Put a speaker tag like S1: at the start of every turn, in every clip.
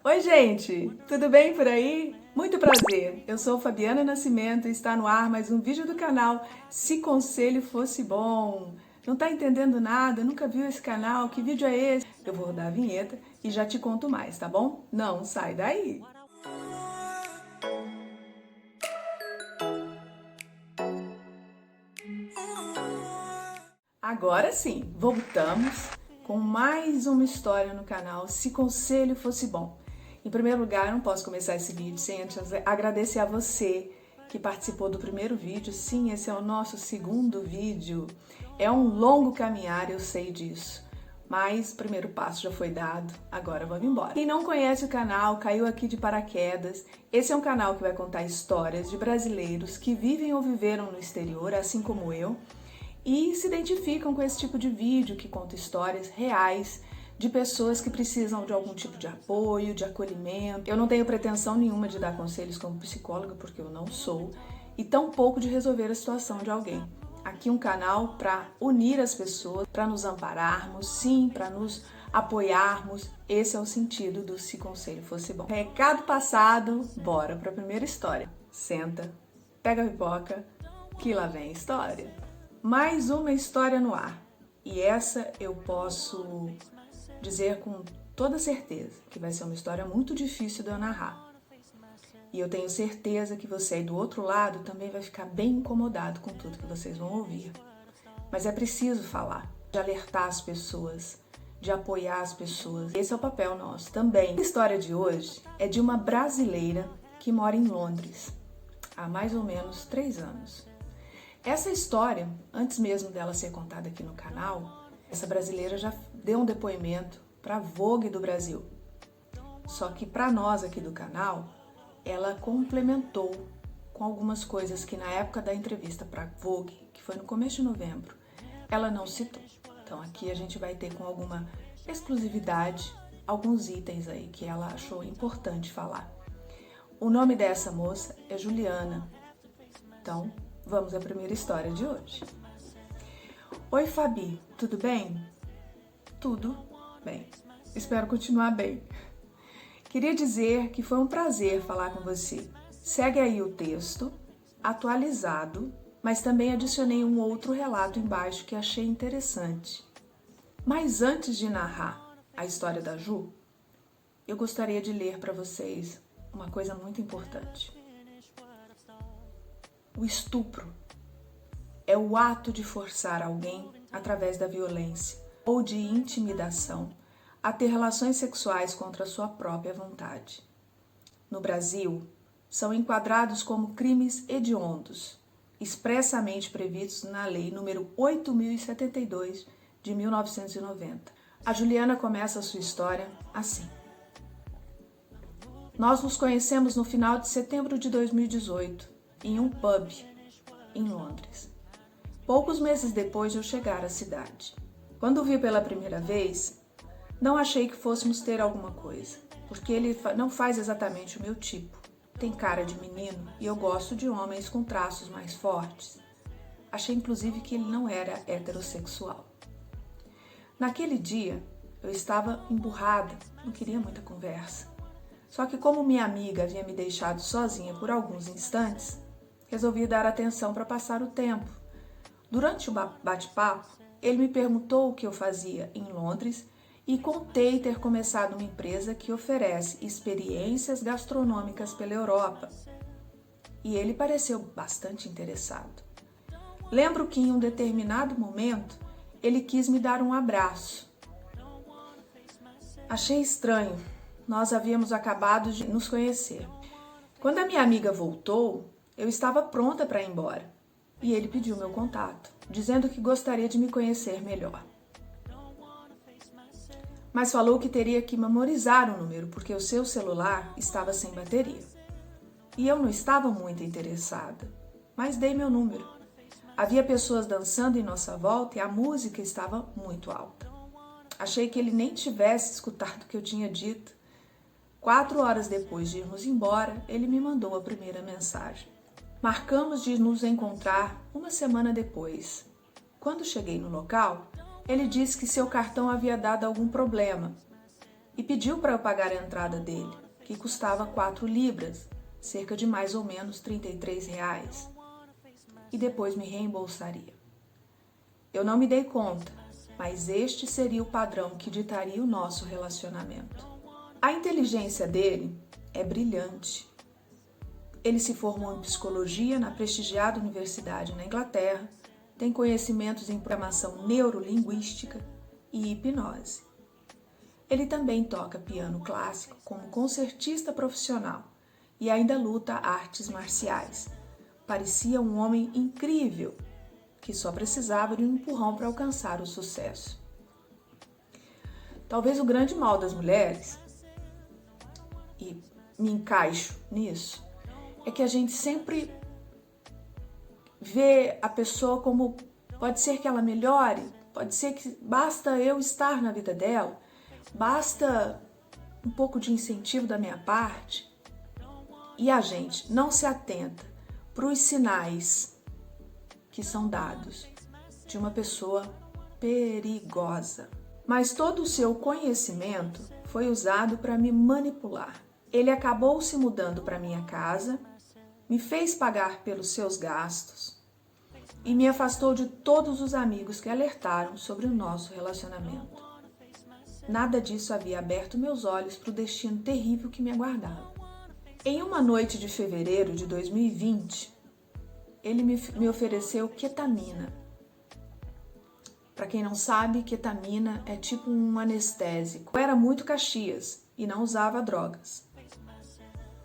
S1: Oi, gente! Tudo bem por aí? Muito prazer! Eu sou Fabiana Nascimento e está no ar mais um vídeo do canal Se Conselho Fosse Bom. Não tá entendendo nada? Nunca viu esse canal? Que vídeo é esse? Eu vou rodar a vinheta e já te conto mais, tá bom? Não sai daí! Agora sim, voltamos com mais uma história no canal Se Conselho Fosse Bom. Em primeiro lugar, eu não posso começar esse vídeo sem antes agradecer a você que participou do primeiro vídeo. Sim, esse é o nosso segundo vídeo. É um longo caminhar, eu sei disso. Mas o primeiro passo já foi dado, agora vamos embora. Quem não conhece o canal, caiu aqui de paraquedas. Esse é um canal que vai contar histórias de brasileiros que vivem ou viveram no exterior, assim como eu, e se identificam com esse tipo de vídeo que conta histórias reais de pessoas que precisam de algum tipo de apoio, de acolhimento. Eu não tenho pretensão nenhuma de dar conselhos como psicóloga, porque eu não sou, e tampouco de resolver a situação de alguém. Aqui um canal para unir as pessoas, para nos ampararmos, sim, para nos apoiarmos. Esse é o sentido do Se Conselho Fosse Bom. Recado passado, bora para a primeira história. Senta, pega a pipoca, que lá vem a história. Mais uma história no ar. E essa eu posso dizer com toda certeza que vai ser uma história muito difícil de eu narrar. E eu tenho certeza que você aí do outro lado também vai ficar bem incomodado com tudo que vocês vão ouvir. Mas é preciso falar, de alertar as pessoas, de apoiar as pessoas. Esse é o papel nosso também. A história de hoje é de uma brasileira que mora em Londres há mais ou menos 3 anos. Essa história, antes mesmo dela ser contada aqui no canal, essa brasileira já deu um depoimento para a Vogue do Brasil. Só que para nós aqui do canal, ela complementou com algumas coisas que na época da entrevista para a Vogue, que foi no começo de novembro, ela não citou. Então aqui a gente vai ter com alguma exclusividade alguns itens aí que ela achou importante falar. O nome dessa moça é Juliana. Então, vamos à primeira história de hoje. Oi, Fabi, tudo bem? Tudo bem. Espero continuar bem. Queria dizer que foi um prazer falar com você. Segue aí o texto, atualizado, mas também adicionei um outro relato embaixo que achei interessante. Mas antes de narrar a história da Ju, eu gostaria de ler para vocês uma coisa muito importante. O estupro é o ato de forçar alguém, através da violência ou de intimidação, a ter relações sexuais contra a sua própria vontade. No Brasil, são enquadrados como crimes hediondos, expressamente previstos na Lei nº 8.072, de 1990. A Juliana começa a sua história assim. Nós nos conhecemos no final de setembro de 2018, em um pub, em Londres. Poucos meses depois de eu chegar à cidade. Quando o vi pela primeira vez, não achei que fôssemos ter alguma coisa, porque ele não faz exatamente o meu tipo. Tem cara de menino e eu gosto de homens com traços mais fortes. Achei inclusive que ele não era heterossexual. Naquele dia, eu estava emburrada, não queria muita conversa. Só que como minha amiga havia me deixado sozinha por alguns instantes, resolvi dar atenção para passar o tempo. Durante o bate-papo, ele me perguntou o que eu fazia em Londres e contei ter começado uma empresa que oferece experiências gastronômicas pela Europa. E ele pareceu bastante interessado. Lembro que em um determinado momento, ele quis me dar um abraço. Achei estranho, nós havíamos acabado de nos conhecer. Quando a minha amiga voltou, eu estava pronta para ir embora. E ele pediu meu contato, dizendo que gostaria de me conhecer melhor. Mas falou que teria que memorizar o número, porque o seu celular estava sem bateria. E eu não estava muito interessada, mas dei meu número. Havia pessoas dançando em nossa volta e a música estava muito alta. Achei que ele nem tivesse escutado o que eu tinha dito. 4 horas depois de irmos embora, ele me mandou a primeira mensagem. Marcamos de nos encontrar uma semana depois. Quando cheguei no local, ele disse que seu cartão havia dado algum problema e pediu para eu pagar a entrada dele, que custava 4 libras, cerca de mais ou menos R$ 33, e depois me reembolsaria. Eu não me dei conta, mas este seria o padrão que ditaria o nosso relacionamento. A inteligência dele é brilhante. Ele se formou em psicologia na prestigiada universidade na Inglaterra, tem conhecimentos em programação neurolinguística e hipnose. Ele também toca piano clássico como concertista profissional e ainda luta artes marciais. Parecia um homem incrível, que só precisava de um empurrão para alcançar o sucesso. Talvez o grande mal das mulheres, e me encaixo nisso, é que a gente sempre vê a pessoa como pode ser que ela melhore, pode ser que basta eu estar na vida dela, basta um pouco de incentivo da minha parte, e a gente não se atenta para os sinais que são dados de uma pessoa perigosa. Mas todo o seu conhecimento foi usado para me manipular. Ele acabou se mudando para minha casa, me fez pagar pelos seus gastos e me afastou de todos os amigos que alertaram sobre o nosso relacionamento. Nada disso havia aberto meus olhos para o destino terrível que me aguardava. Em uma noite de fevereiro de 2020, ele me ofereceu ketamina. Para quem não sabe, ketamina é tipo um anestésico. Eu era muito Caxias e não usava drogas.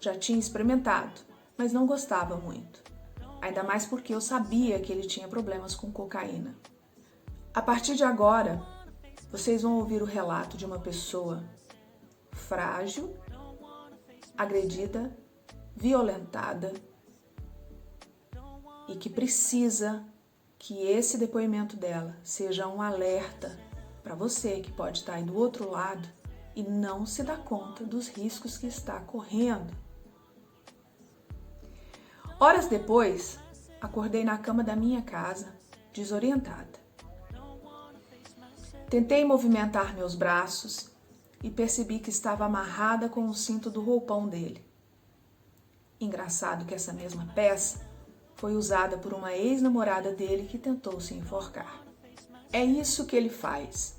S1: Já tinha experimentado, mas não gostava muito. Ainda mais porque eu sabia que ele tinha problemas com cocaína. A partir de agora, vocês vão ouvir o relato de uma pessoa frágil, agredida, violentada e que precisa que esse depoimento dela seja um alerta para você que pode estar aí do outro lado e não se dá conta dos riscos que está correndo. Horas depois, acordei na cama da minha casa, desorientada. Tentei movimentar meus braços e percebi que estava amarrada com o cinto do roupão dele. Engraçado que essa mesma peça foi usada por uma ex-namorada dele que tentou se enforcar. É isso que ele faz.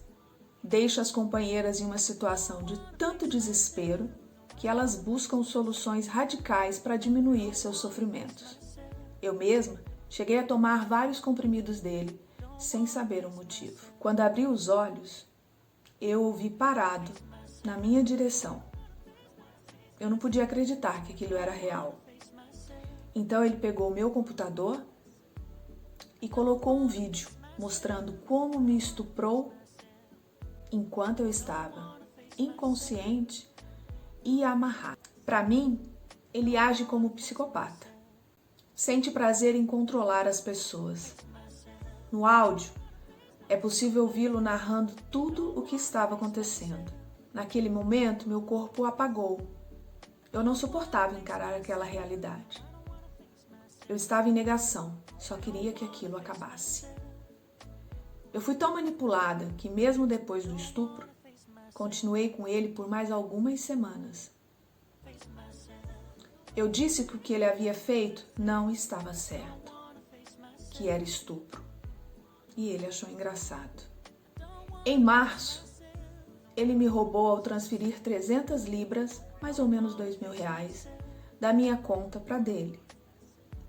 S1: Deixa as companheiras em uma situação de tanto desespero que elas buscam soluções radicais para diminuir seus sofrimentos. Eu mesma cheguei a tomar vários comprimidos dele, sem saber o motivo. Quando abri os olhos, eu o vi parado na minha direção. Eu não podia acreditar que aquilo era real. Então ele pegou o meu computador e colocou um vídeo mostrando como me estuprou enquanto eu estava inconsciente e amarrado. Para mim, ele age como psicopata. Sente prazer em controlar as pessoas. No áudio, é possível ouvi-lo narrando tudo o que estava acontecendo. Naquele momento, meu corpo apagou. Eu não suportava encarar aquela realidade. Eu estava em negação, só queria que aquilo acabasse. Eu fui tão manipulada que, mesmo depois do estupro, continuei com ele por mais algumas semanas. Eu disse que o que ele havia feito não estava certo, que era estupro, e ele achou engraçado. Em março, ele me roubou ao transferir 300 libras, mais ou menos R$ 2.000, da minha conta para dele.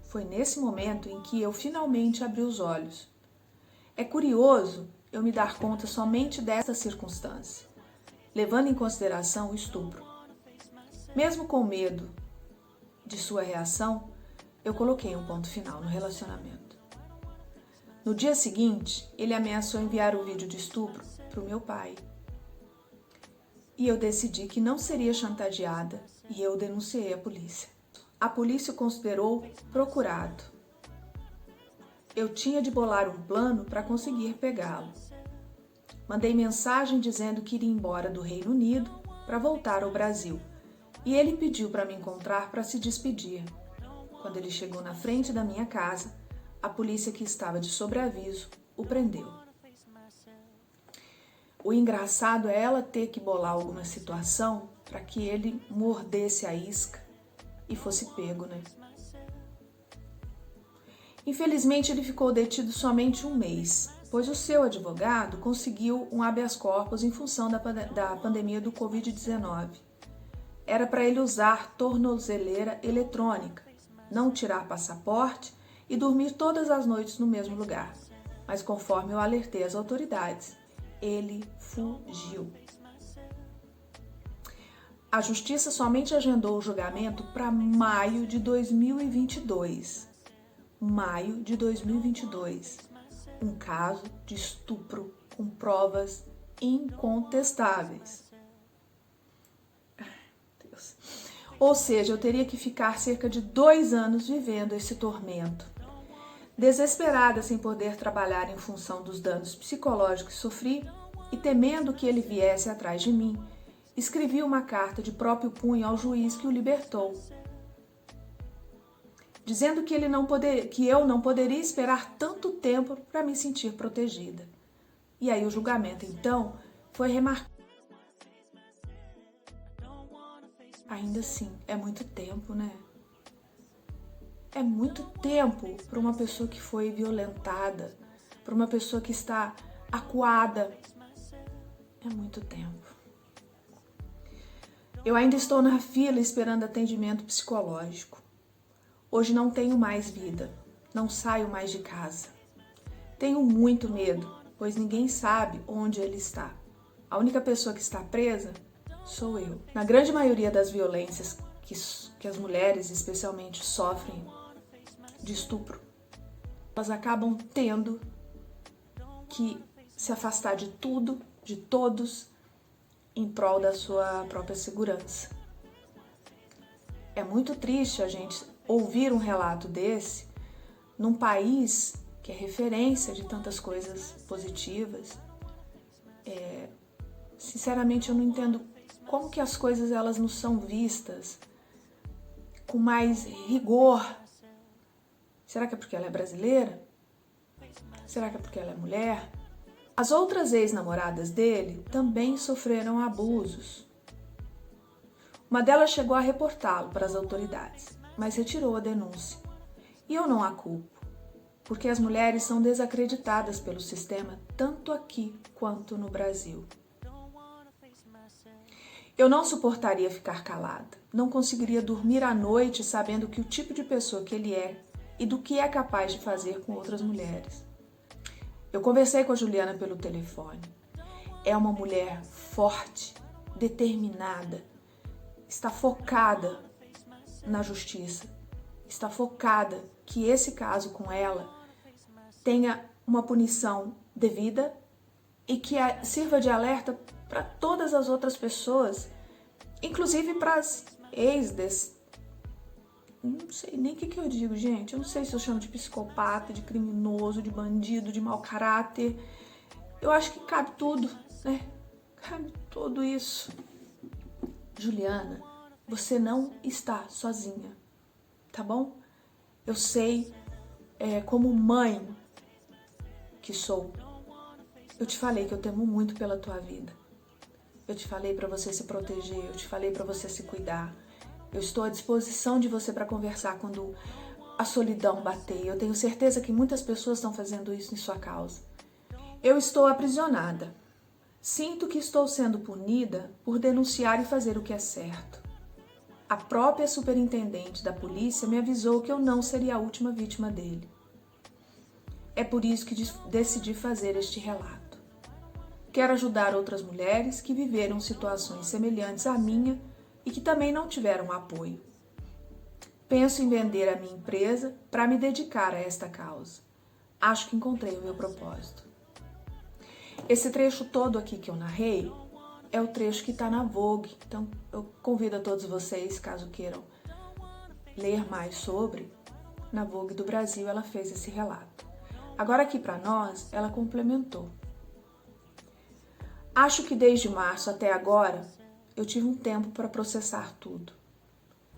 S1: Foi nesse momento em que eu finalmente abri os olhos. É curioso eu me dar conta somente dessa circunstância, levando em consideração o estupro. Mesmo com medo de sua reação, eu coloquei um ponto final no relacionamento. No dia seguinte, ele ameaçou enviar o vídeo de estupro para o meu pai. E eu decidi que não seria chantageada e eu denunciei a polícia. A polícia o considerou procurado. Eu tinha de bolar um plano para conseguir pegá-lo. Mandei mensagem dizendo que iria embora do Reino Unido para voltar ao Brasil. E ele pediu para me encontrar para se despedir. Quando ele chegou na frente da minha casa, a polícia, que estava de sobreaviso, o prendeu. O engraçado é ela ter que bolar alguma situação para que ele mordesse a isca e fosse pego, né? Infelizmente, ele ficou detido somente 1 mês, pois o seu advogado conseguiu um habeas corpus em função da pandemia do Covid-19. Era para ele usar tornozeleira eletrônica, não tirar passaporte e dormir todas as noites no mesmo lugar. Mas conforme eu alertei as autoridades, ele fugiu. A justiça somente agendou o julgamento para maio de 2022. Maio de 2022. Um caso de estupro com provas incontestáveis. Deus. Ou seja, eu teria que ficar cerca de 2 anos vivendo esse tormento. Desesperada sem poder trabalhar em função dos danos psicológicos que sofri e temendo que ele viesse atrás de mim, escrevi uma carta de próprio punho ao juiz que o libertou, dizendo que eu não poderia esperar tanto tempo para me sentir protegida. E aí o julgamento, então, foi remarcado. Ainda assim, é muito tempo, né? É muito tempo para uma pessoa que foi violentada, para uma pessoa que está acuada. É muito tempo. Eu ainda estou na fila esperando atendimento psicológico. Hoje não tenho mais vida, não saio mais de casa. Tenho muito medo, pois ninguém sabe onde ele está. A única pessoa que está presa sou eu. Na grande maioria das violências que as mulheres especialmente sofrem de estupro, elas acabam tendo que se afastar de tudo, de todos, em prol da sua própria segurança. É muito triste a gente ouvir um relato desse num país que é referência de tantas coisas positivas. Sinceramente, eu não entendo como que as coisas elas não são vistas com mais rigor. Será que é porque ela é brasileira? Será que é porque ela é mulher? As outras ex-namoradas dele também sofreram abusos. Uma delas chegou a reportá-lo para as autoridades, mas retirou a denúncia. E eu não a culpo, porque as mulheres são desacreditadas pelo sistema tanto aqui quanto no Brasil. Eu não suportaria ficar calada, não conseguiria dormir à noite sabendo que o tipo de pessoa que ele é e do que é capaz de fazer com outras mulheres. Eu conversei com a Juliana pelo telefone. É uma mulher forte, determinada, está focada na justiça, está focada que esse caso com ela tenha uma punição devida e que sirva de alerta para todas as outras pessoas, inclusive para as ex desse. Não sei nem o que eu digo, gente. Eu não sei se eu chamo de psicopata, de criminoso, de bandido, de mau caráter. Eu acho que cabe tudo, né? Cabe tudo isso. Juliana, você não está sozinha, tá bom? Eu sei, como mãe que sou, eu te falei que eu temo muito pela tua vida. Eu te falei para você se proteger, eu te falei para você se cuidar. Eu estou à disposição de você para conversar quando a solidão bater. Eu tenho certeza que muitas pessoas estão fazendo isso em sua causa. Eu estou aprisionada. Sinto que estou sendo punida por denunciar e fazer o que é certo. A própria superintendente da polícia me avisou que eu não seria a última vítima dele. É por isso que decidi fazer este relato. Quero ajudar outras mulheres que viveram situações semelhantes à minha e que também não tiveram apoio. Penso em vender a minha empresa para me dedicar a esta causa. Acho que encontrei o meu propósito. Esse trecho todo aqui que eu narrei é o trecho que está na Vogue. Então, eu convido a todos vocês, caso queiram ler mais sobre, na Vogue do Brasil ela fez esse relato. Agora aqui para nós, ela complementou. Acho que desde março até agora, eu tive um tempo para processar tudo.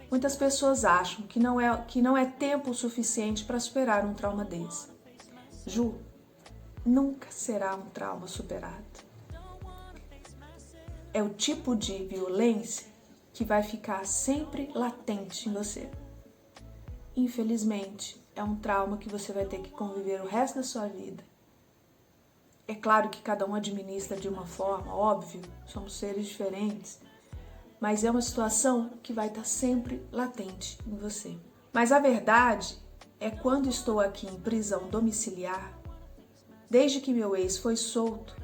S1: Muitas pessoas acham que não é tempo suficiente para superar um trauma desse. Ju, nunca será um trauma superado. é o tipo de violência que vai ficar sempre latente em você. Infelizmente, é um trauma que você vai ter que conviver o resto da sua vida. É claro que cada um administra de uma forma, óbvio, somos seres diferentes, mas é uma situação que vai estar sempre latente em você. Mas a verdade é quando estou aqui em prisão domiciliar, desde que meu ex foi solto,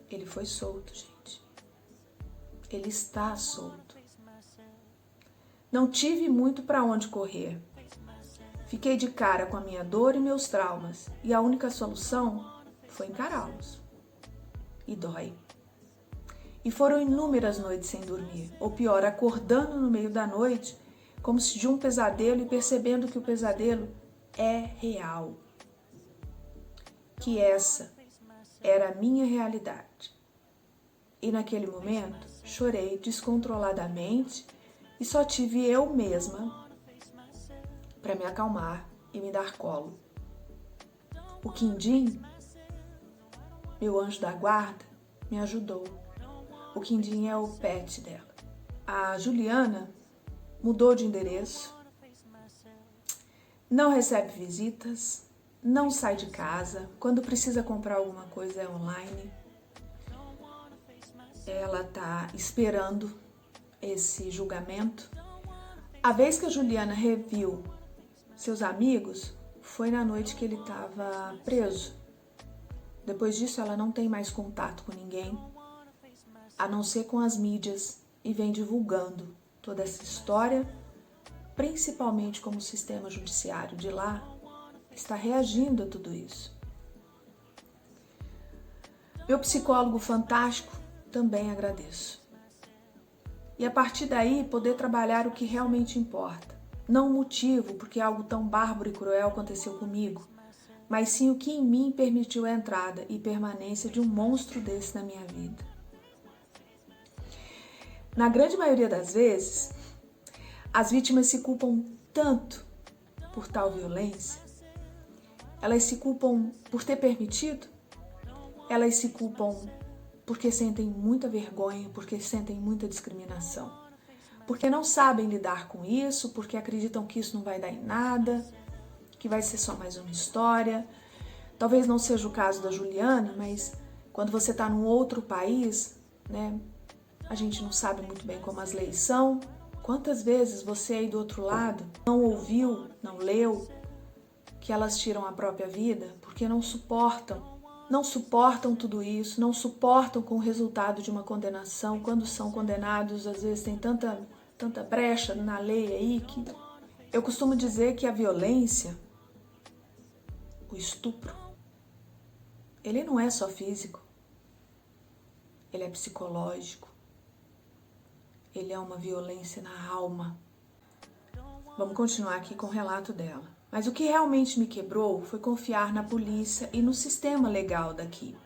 S1: ele foi solto, gente. Ele está solto. Não tive muito para onde correr. Fiquei de cara com a minha dor e meus traumas, e a única solução foi encará-los. E dói. E foram inúmeras noites sem dormir, ou pior, acordando no meio da noite, como se de um pesadelo e percebendo que o pesadelo é real. Que essa era a minha realidade. E naquele momento, chorei descontroladamente e só tive eu mesma para me acalmar e me dar colo. O Quindim, meu anjo da guarda, me ajudou. O Quindim é o pet dela. A Juliana mudou de endereço, não recebe visitas, não sai de casa, quando precisa comprar alguma coisa é online. Ela tá esperando esse julgamento. A vez que a Juliana reviu seus amigos foi na noite que ele estava preso. Depois disso, ela não tem mais contato com ninguém, a não ser com as mídias, e vem divulgando toda essa história, principalmente como o sistema judiciário de lá está reagindo a tudo isso. Meu psicólogo fantástico também agradeço. E a partir daí, poder trabalhar o que realmente importa. Não o motivo, porque algo tão bárbaro e cruel aconteceu comigo, mas sim o que em mim permitiu a entrada e permanência de um monstro desse na minha vida. Na grande maioria das vezes, as vítimas se culpam tanto por tal violência, elas se culpam por ter permitido, elas se culpam porque sentem muita vergonha, porque sentem muita discriminação. Porque não sabem lidar com isso, porque acreditam que isso não vai dar em nada, que vai ser só mais uma história. Talvez não seja o caso da Juliana, mas quando você está num outro país, né, a gente não sabe muito bem como as leis são. Quantas vezes você aí do outro lado não ouviu, não leu, que elas tiram a própria vida porque não suportam tudo isso, não suportam com o resultado de uma condenação. Quando são condenados, às vezes tem tanta brecha na lei aí que eu costumo dizer que a violência, o estupro, ele não é só físico, ele é psicológico, ele é uma violência na alma. Vamos continuar aqui com o relato dela. Mas o que realmente me quebrou foi confiar na polícia e no sistema legal daqui.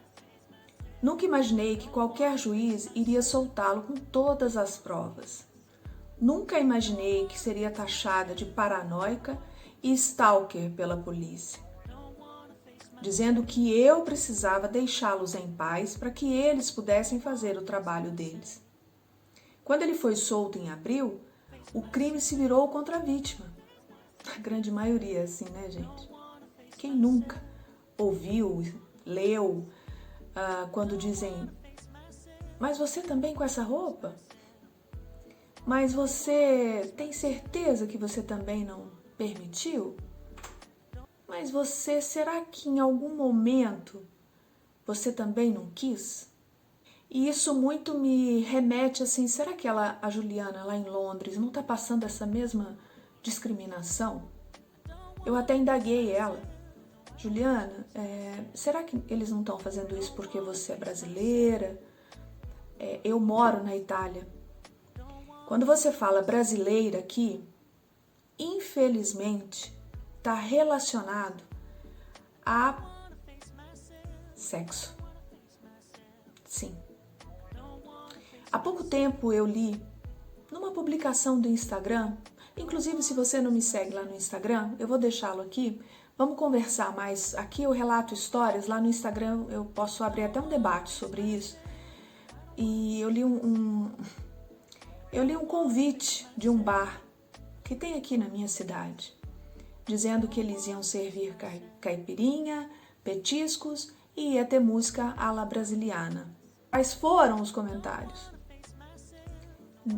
S1: Nunca imaginei que qualquer juiz iria soltá-lo com todas as provas. Nunca imaginei que seria taxada de paranoica e stalker pela polícia, dizendo que eu precisava deixá-los em paz para que eles pudessem fazer o trabalho deles. Quando ele foi solto em abril, o crime se virou contra a vítima. A grande maioria, assim, né, gente? Quem nunca ouviu, leu, quando dizem: mas você também com essa roupa? Mas você tem certeza que você também não permitiu? Mas você, será que em algum momento você também não quis? E isso muito me remete assim, será que a Juliana lá em Londres não está passando essa mesma discriminação? Eu até indaguei ela: Juliana, será que eles não estão fazendo isso porque você é brasileira? Eu moro na Itália. Quando você fala brasileira aqui, infelizmente, está relacionado a sexo. Sim. Há pouco tempo eu li numa publicação do Instagram, inclusive se você não me segue lá no Instagram, eu vou deixá-lo aqui, vamos conversar mais. Aqui eu relato histórias, lá no Instagram eu posso abrir até um debate sobre isso, e eu li um convite de um bar que tem aqui na minha cidade, dizendo que eles iam servir caipirinha, petiscos e ia ter música à la brasiliana. Quais foram os comentários?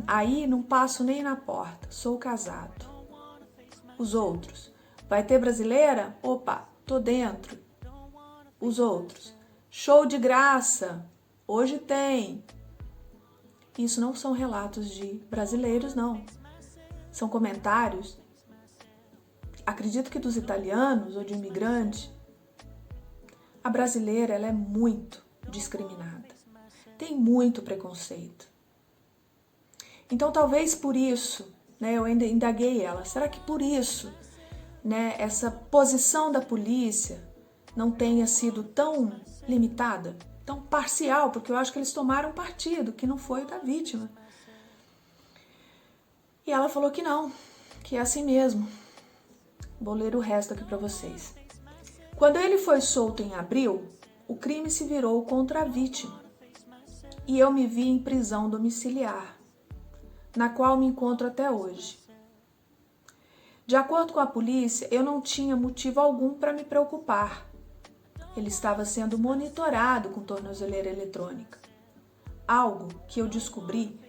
S1: Aí não passo nem na porta, sou casado. Os outros, vai ter brasileira? Opa, tô dentro. Os outros, show de graça, hoje tem. Isso não são relatos de brasileiros, não. São comentários, acredito que dos italianos ou de imigrantes. A brasileira, ela é muito discriminada. Tem muito preconceito. Então, talvez por isso, né, eu ainda indaguei ela, será que por isso, né, essa posição da polícia não tenha sido tão limitada, tão parcial, porque eu acho que eles tomaram partido, que não foi o da vítima. E ela falou que não, que é assim mesmo. Vou ler o resto aqui para vocês. Quando ele foi solto em abril, o crime se virou contra a vítima e eu me vi em prisão domiciliar, na qual me encontro até hoje. De acordo com a polícia, eu não tinha motivo algum para me preocupar. Ele estava sendo monitorado com tornozeleira eletrônica. Algo que eu descobri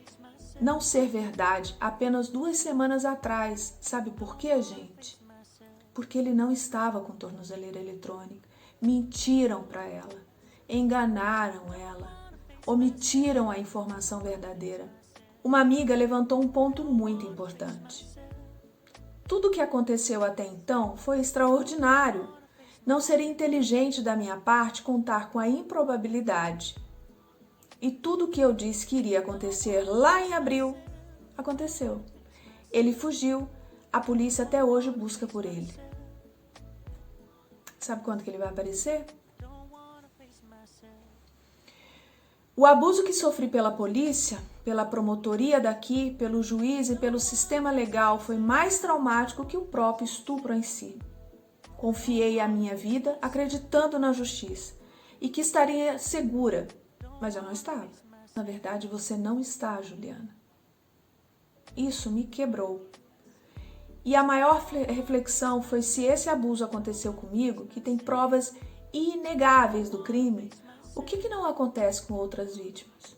S1: não ser verdade apenas 2 semanas atrás. Sabe por quê, gente? Porque ele não estava com tornozeleira eletrônica. Mentiram para ela, enganaram ela, omitiram a informação verdadeira. Uma amiga levantou um ponto muito importante. Tudo o que aconteceu até então foi extraordinário. Não seria inteligente da minha parte contar com a improbabilidade. E tudo o que eu disse que iria acontecer lá em abril, aconteceu. Ele fugiu, a polícia até hoje busca por ele. Sabe quando que ele vai aparecer? O abuso que sofri pela polícia, pela promotoria daqui, pelo juiz e pelo sistema legal foi mais traumático que o próprio estupro em si. Confiei a minha vida acreditando na justiça e que estaria segura, mas eu não estava. Na verdade, você não está, Juliana. Isso me quebrou. E a maior reflexão foi se esse abuso aconteceu comigo, que tem provas inegáveis do crime, o que não acontece com outras vítimas?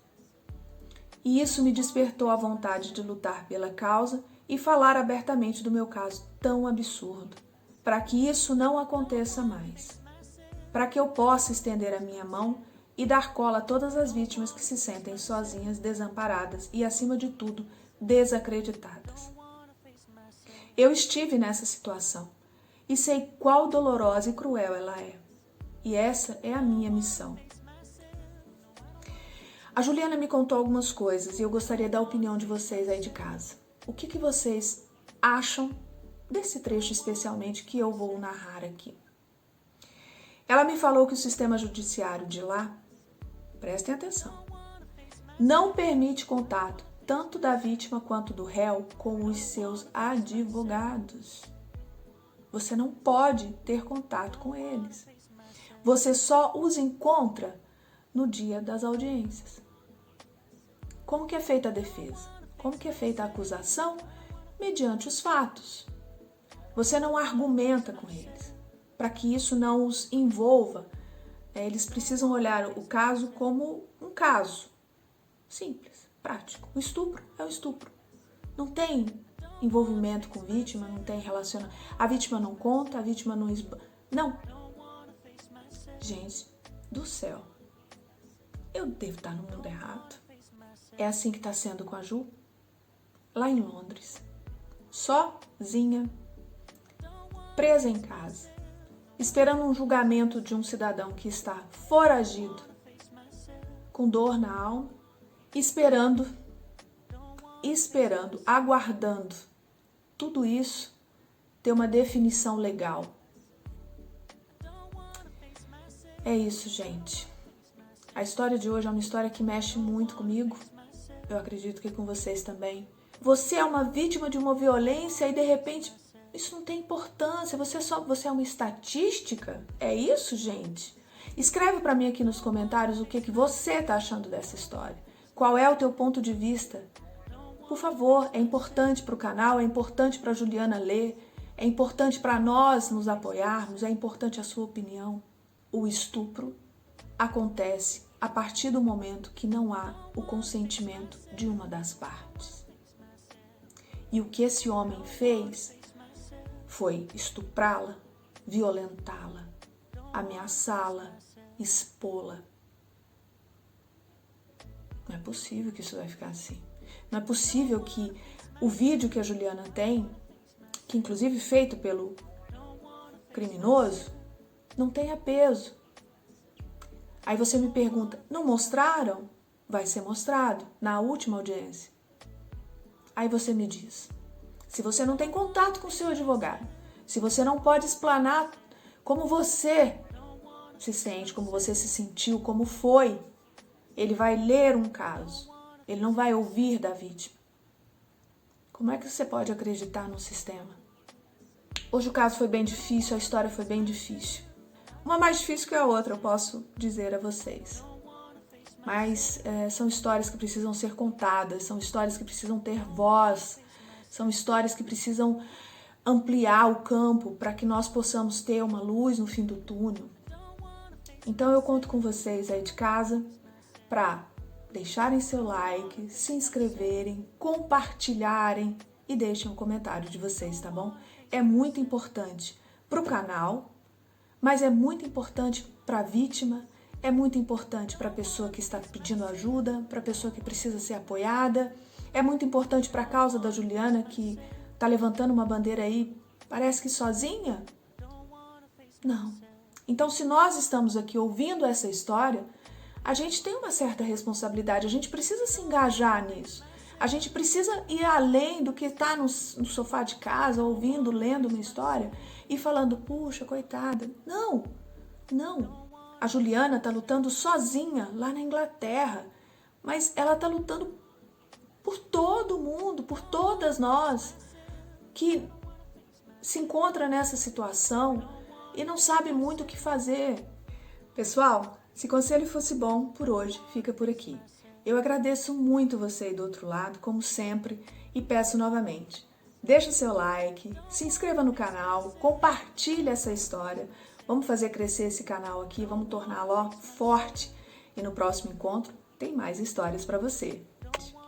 S1: E isso me despertou a vontade de lutar pela causa e falar abertamente do meu caso tão absurdo, para que isso não aconteça mais. Para que eu possa estender a minha mão e dar cola a todas as vítimas que se sentem sozinhas, desamparadas e, acima de tudo, desacreditadas. Eu estive nessa situação e sei qual dolorosa e cruel ela é. E essa é a minha missão. A Juliana me contou algumas coisas e eu gostaria da opinião de vocês aí de casa. O que vocês acham desse trecho especialmente que eu vou narrar aqui? Ela me falou que o sistema judiciário de lá, prestem atenção, não permite contato tanto da vítima quanto do réu com os seus advogados. Você não pode ter contato com eles. Você só os encontra no dia das audiências. Como que é feita a defesa? Como que é feita a acusação? Mediante os fatos. Você não argumenta com eles. Para que isso não os envolva, eles precisam olhar o caso como um caso. Simples, prático. O estupro é o estupro. Não tem envolvimento com vítima, não tem relacionamento. A vítima não conta, a vítima não... Não. Gente do céu. Eu devo estar no mundo errado. É assim que está sendo com a Ju, lá em Londres. Sozinha, presa em casa, esperando um julgamento de um cidadão que está foragido, com dor na alma, esperando, aguardando tudo isso ter uma definição legal. É isso, gente. A história de hoje é uma história que mexe muito comigo. Eu acredito que com vocês também. Você é uma vítima de uma violência e de repente isso não tem importância. Você é uma estatística? É isso, gente? Escreve para mim aqui nos comentários o que você está achando dessa história. Qual é o teu ponto de vista? Por favor, é importante para o canal, é importante para a Juliana ler, é importante para nós nos apoiarmos, é importante a sua opinião. O estupro acontece a partir do momento que não há o consentimento de uma das partes. E o que esse homem fez foi estuprá-la, violentá-la, ameaçá-la, expô-la. Não é possível que isso vai ficar assim. Não é possível que o vídeo que a Juliana tem, que inclusive feito pelo criminoso, não tenha peso. Aí você me pergunta, não mostraram? Vai ser mostrado na última audiência. Aí você me diz, se você não tem contato com o seu advogado, se você não pode explanar como você se sente, como você se sentiu, como foi, ele vai ler um caso, ele não vai ouvir da vítima. Como é que você pode acreditar no sistema? Hoje o caso foi bem difícil, a história foi bem difícil. Uma mais difícil que a outra, eu posso dizer a vocês. Mas são histórias que precisam ser contadas, são histórias que precisam ter voz, são histórias que precisam ampliar o campo para que nós possamos ter uma luz no fim do túnel. Então eu conto com vocês aí de casa para deixarem seu like, se inscreverem, compartilharem e deixem um comentário de vocês, tá bom? É muito importante para o canal, mas é muito importante para a vítima, é muito importante para a pessoa que está pedindo ajuda, para a pessoa que precisa ser apoiada, é muito importante para a causa da Juliana, que está levantando uma bandeira aí, parece que sozinha? Não. Então, se nós estamos aqui ouvindo essa história, a gente tem uma certa responsabilidade, a gente precisa se engajar nisso. A gente precisa ir além do que está no sofá de casa, ouvindo, lendo uma história e falando, puxa, coitada. Não, não. A Juliana está lutando sozinha lá na Inglaterra, mas ela está lutando por todo mundo, por todas nós que se encontra nessa situação e não sabe muito o que fazer. Pessoal, se conselho fosse bom, por hoje fica por aqui. Eu agradeço muito você aí do outro lado, como sempre, e peço novamente, deixa seu like, se inscreva no canal, compartilhe essa história, vamos fazer crescer esse canal aqui, vamos torná-lo forte e no próximo encontro tem mais histórias para você.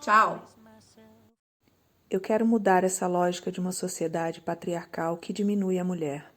S1: Tchau! Eu quero mudar essa lógica de uma sociedade patriarcal que diminui a mulher.